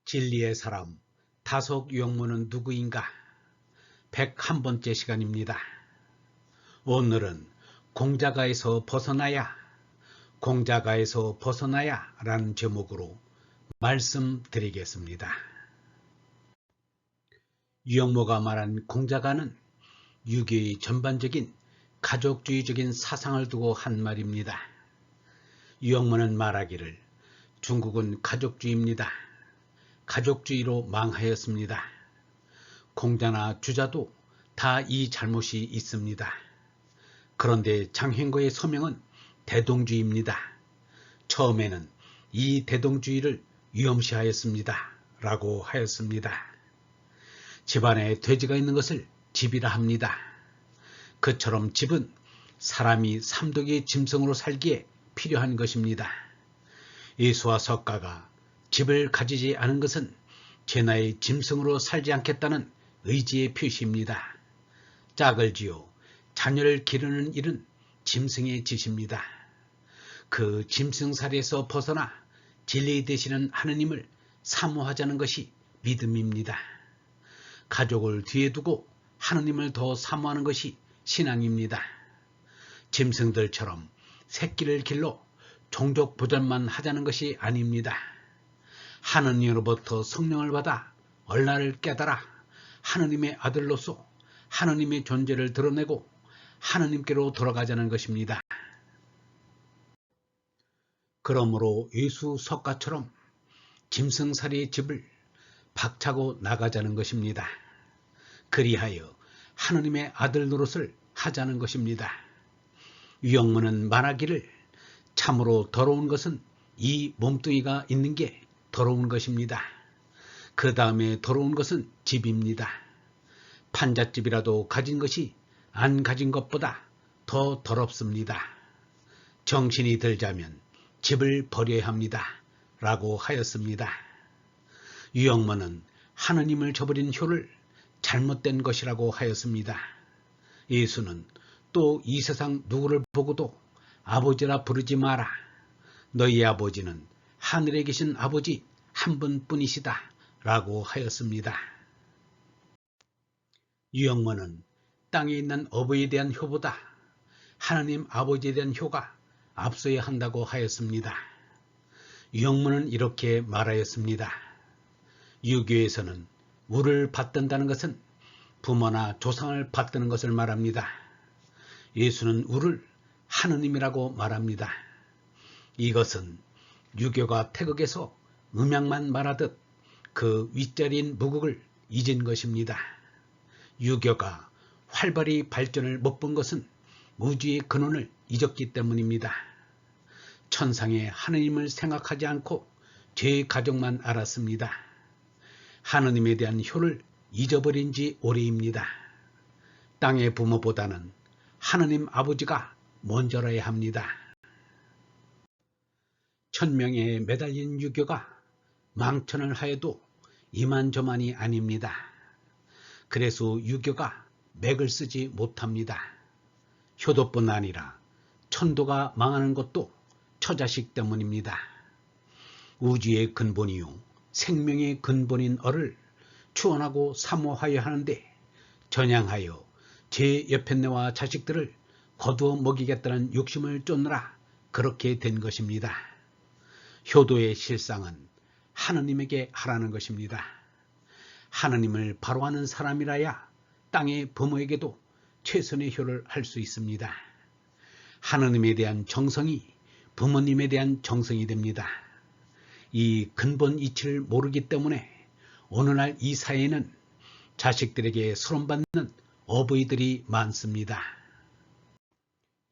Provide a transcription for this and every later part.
진리의 사람 다속 유형문은 누구인가? 101번째 시간입니다. 오늘은 공자가에서 벗어나야, 공자가에서 벗어나야 라는 제목으로 말씀드리겠습니다. 유형모가 말한 공자가는 유교의 전반적인 가족주의적인 사상을 두고 한 말입니다. 유형모는 말하기를 중국은 가족주의입니다. 가족주의로 망하였습니다. 공자나 주자도 다 이 잘못이 있습니다. 그런데 장행거의 서명은 대동주의입니다. 처음에는 이 대동주의를 위험시하였습니다. 라고 하였습니다. 집안에 돼지가 있는 것을 집이라 합니다. 그처럼 집은 사람이 삼독의 짐승으로 살기에 필요한 것입니다. 예수와 석가가 집을 가지지 않은 것은 제나의 짐승으로 살지 않겠다는 의지의 표시입니다. 짝을 지어 자녀를 기르는 일은 짐승의 짓입니다. 그 짐승살이에서 벗어나 진리 되시는 하느님을 사모하자는 것이 믿음입니다. 가족을 뒤에 두고 하느님을 더 사모하는 것이 신앙입니다. 짐승들처럼 새끼를 길러 종족 보전만 하자는 것이 아닙니다. 하느님으로부터 성령을 받아 얼라를 깨달아 하느님의 아들로서 하느님의 존재를 드러내고 하느님께로 돌아가자는 것입니다. 그러므로 예수 석가처럼 짐승살이의 집을 박차고 나가자는 것입니다. 그리하여 하느님의 아들 노릇을 하자는 것입니다. 유형문은 말하기를 참으로 더러운 것은 이 몸뚱이가 있는 게 더러운 것입니다. 그 다음에 더러운 것은 집입니다. 판잣집이라도 가진 것이 안 가진 것보다 더 더럽습니다. 정신이 들자면 집을 버려야 합니다. 라고 하였습니다. 유형문은 하느님을 저버린 효를 잘못된 것이라고 하였습니다. 예수는 또 이 세상 누구를 보고도 아버지라 부르지 마라. 너희 아버지는 하늘에 계신 아버지 한 분뿐이시다. 라고 하였습니다. 유형문은 땅에 있는 어부에 대한 효보다 하느님 아버지에 대한 효가 앞서야 한다고 하였습니다. 유형문은 이렇게 말하였습니다. 유교에서는 우를 받든다는 것은 부모나 조상을 받드는 것을 말합니다. 예수는 우를 하느님이라고 말합니다. 이것은 유교가 태극에서 음양만 말하듯 그 윗자리인 무국을 잊은 것입니다. 유교가 활발히 발전을 못 본 것은 무지의 근원을 잊었기 때문입니다. 천상의 하느님을 생각하지 않고 죄의 가족만 알았습니다. 하느님에 대한 효를 잊어버린 지 오래입니다. 땅의 부모보다는 하느님 아버지가 먼저라야 합니다. 천명에 매달린 유교가 망천을 하여도 이만저만이 아닙니다. 그래서 유교가 맥을 쓰지 못합니다. 효도뿐 아니라 천도가 망하는 것도 처자식 때문입니다. 우주의 근본이요 생명의 근본인 어를 추원하고 사모하여 하는데 전향하여 제 옆편네와 자식들을 거두어 먹이겠다는 욕심을 쫓느라 그렇게 된 것입니다. 효도의 실상은 하느님에게 하라는 것입니다. 하느님을 바로 아는 사람이라야 땅의 부모에게도 최선의 효를 할 수 있습니다. 하느님에 대한 정성이 부모님에 대한 정성이 됩니다. 이 근본 이치를 모르기 때문에 오늘날 이 사회에는 자식들에게 소름받는 어부이들이 많습니다.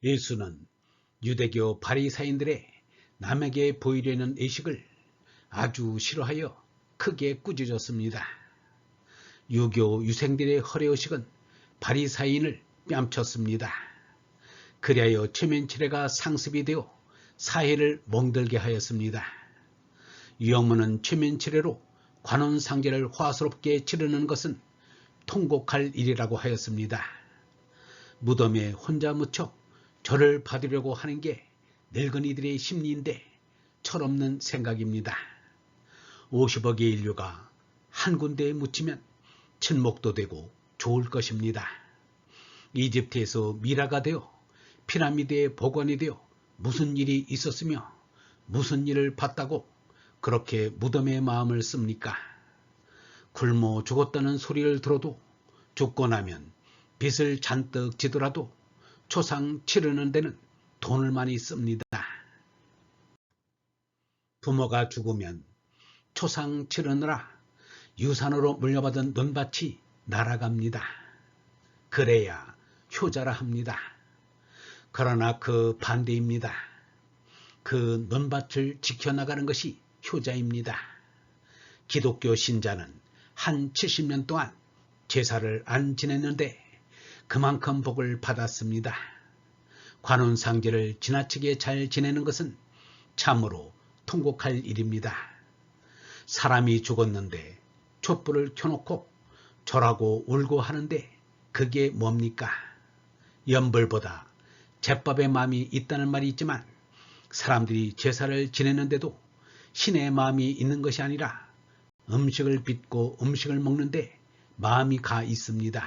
예수는 유대교 바리사인들의 남에게 보이려는 의식을 아주 싫어하여 크게 꾸짖었습니다. 유교 유생들의 허례의식은 바리사인을 뺨쳤습니다. 그리하여 최면치레가 상습이 되어 사회를 멍들게 하였습니다. 유형문은 최면치레로 관원상제를 화스럽게 치르는 것은 통곡할 일이라고 하였습니다. 무덤에 혼자 묻혀 절을 받으려고 하는 게 늙은이들의 심리인데 철없는 생각입니다. 50억의 인류가 한 군데에 묻히면 친목도 되고 좋을 것입니다. 이집트에서 미라가 되어 피라미드의 복원이 되어 무슨 일이 있었으며 무슨 일을 봤다고 그렇게 무덤의 마음을 씁니까? 굶어 죽었다는 소리를 들어도 죽고 나면 빚을 잔뜩 지더라도 초상 치르는 데는 돈을 많이 씁니다. 부모가 죽으면 초상 치르느라 유산으로 물려받은 논밭이 날아갑니다. 그래야 효자라 합니다. 그러나 그 반대입니다. 그 논밭을 지켜나가는 것이 효자입니다. 기독교 신자는 한 70년 동안 제사를 안 지냈는데 그만큼 복을 받았습니다. 관운상제를 지나치게 잘 지내는 것은 참으로 통곡할 일입니다. 사람이 죽었는데 촛불을 켜놓고 절하고 울고 하는데 그게 뭡니까? 연불보다 제법의 마음이 있다는 말이 있지만 사람들이 제사를 지내는데도 신의 마음이 있는 것이 아니라 음식을 빚고 음식을 먹는데 마음이 가 있습니다.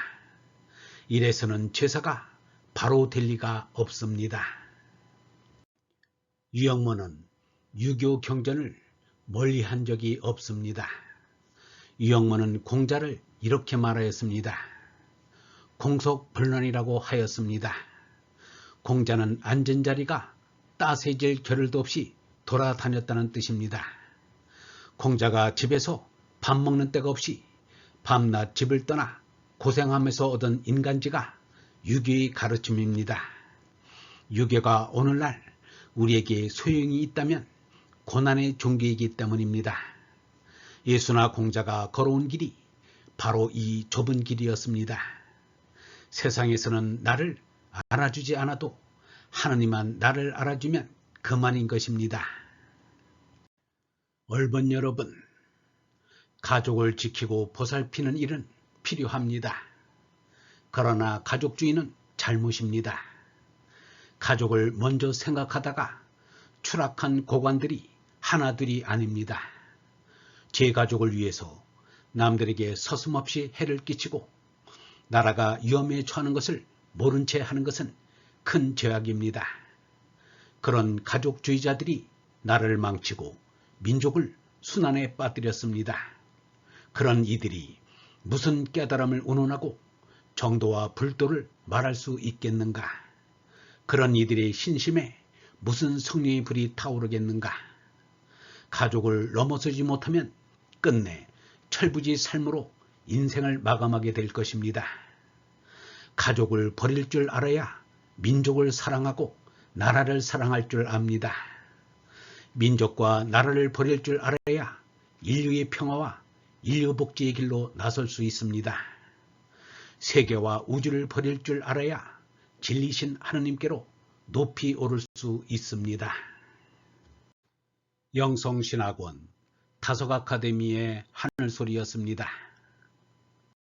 이래서는 제사가 바로 될 리가 없습니다. 유영모는 유교 경전을 멀리한 적이 없습니다. 유영모는 공자를 이렇게 말하였습니다. 공속불란이라고 하였습니다. 공자는 앉은 자리가 따세질 겨를도 없이 돌아다녔다는 뜻입니다. 공자가 집에서 밥 먹는 때가 없이 밤낮 집을 떠나 고생하면서 얻은 인간지가 유교의 가르침입니다. 유교가 오늘날 우리에게 소용이 있다면 고난의 종교이기 때문입니다. 예수나 공자가 걸어온 길이 바로 이 좁은 길이었습니다. 세상에서는 나를 알아주지 않아도 하느님만 나를 알아주면 그만인 것입니다. 얼번 여러분, 가족을 지키고 보살피는 일은 필요합니다. 그러나 가족주의는 잘못입니다. 가족을 먼저 생각하다가 추락한 고관들이 하나둘이 아닙니다. 제 가족을 위해서 남들에게 서슴없이 해를 끼치고 나라가 위험에 처하는 것을 모른 채 하는 것은 큰 죄악입니다. 그런 가족주의자들이 나라를 망치고 민족을 순환에 빠뜨렸습니다. 그런 이들이 무슨 깨달음을 운운하고 정도와 불도를 말할 수 있겠는가? 그런 이들의 신심에 무슨 성령의 불이 타오르겠는가? 가족을 넘어서지 못하면 끝내 철부지 삶으로 인생을 마감하게 될 것입니다. 가족을 버릴 줄 알아야 민족을 사랑하고 나라를 사랑할 줄 압니다. 민족과 나라를 버릴 줄 알아야 인류의 평화와 인류 복지의 길로 나설 수 있습니다. 세계와 우주를 버릴 줄 알아야 진리신 하느님께로 높이 오를 수 있습니다. 영성신학원 다속아카데미의 하늘소리였습니다.